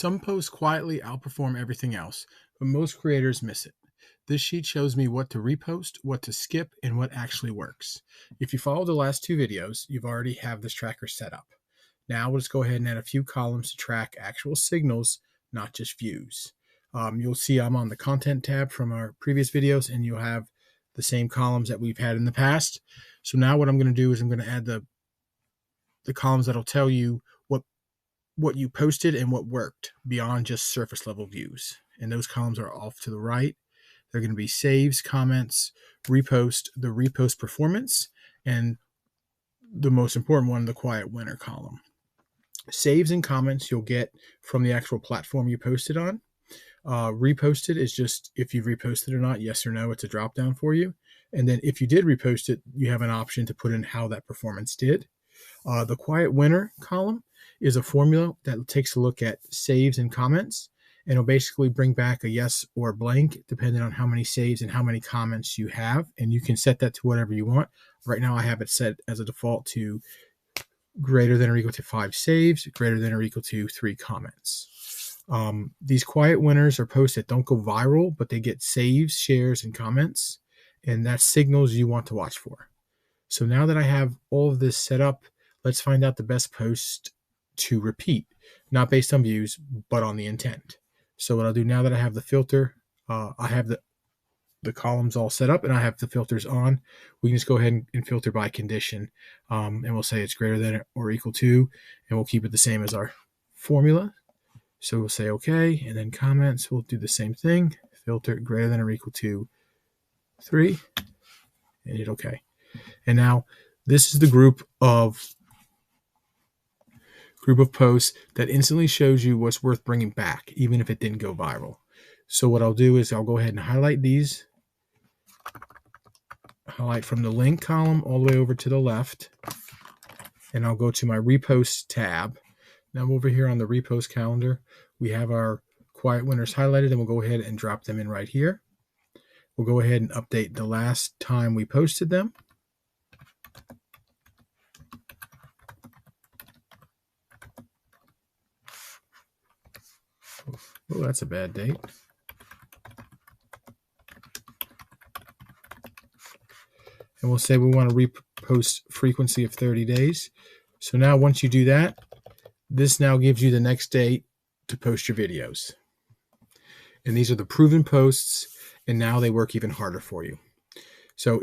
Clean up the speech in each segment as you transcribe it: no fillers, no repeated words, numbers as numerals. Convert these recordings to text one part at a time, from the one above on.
Some posts quietly outperform everything else, but most creators miss it. This sheet shows me what to repost, what to skip, and what actually works. If you follow the last two videos, you've already have this tracker set up. Now let's go ahead and add a few columns to track actual signals, not just views. You'll see I'm on the content tab from our previous videos, and you'll have the same columns that we've had in the past. So now what I'm going to do is I'm going to add the columns that'll tell you what you posted and what worked beyond just surface level views. And those columns are off to the right. They're going to be saves, comments, repost, the repost performance, and the most important one, the quiet winner column. Saves and comments you'll get from the actual platform you posted on. Reposted is just if you've reposted or not, yes or no, it's a drop down for you. And then if you did repost it, you have an option to put in how that performance did. The quiet winner column is a formula that takes a look at saves and comments, and it'll basically bring back a yes or blank depending on how many saves and how many comments you have, and you can set that to whatever you want. Right now I have it set as a default to greater than or equal to 5 saves, greater than or equal to 3 comments. These quiet winners are posts that don't go viral, but they get saves, shares, and comments, and that's signals you want to watch for. So now that I have all of this set up, let's find out the best post to repeat, not based on views, but on the intent. So what I'll do now that I have the filter, I have the columns all set up and I have the filters on, we can just go ahead and filter by condition. And we'll say it's greater than or equal to, and we'll keep it the same as our formula. So we'll say okay, and then comments, we'll do the same thing, filter greater than or equal to 3, and hit okay. And now this is the group of posts that instantly shows you what's worth bringing back, even if it didn't go viral. So what I'll do is I'll go ahead and highlight these, highlight from the link column all the way over to the left, and I'll go to my repost tab. Now over here on the repost calendar, we have our quiet winners highlighted, and we'll go ahead and drop them in right here. We'll go ahead and update the last time we posted them. Oh, that's a bad date. And we'll say we want to repost frequency of 30 days. So now once you do that, this now gives you the next date to post your videos. And these are the proven posts, and now they work even harder for you. So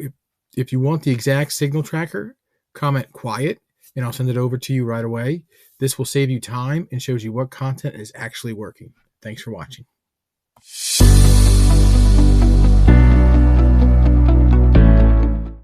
if you want the exact signal tracker, comment quiet, and I'll send it over to you right away. This will save you time and shows you what content is actually working. Thanks for watching.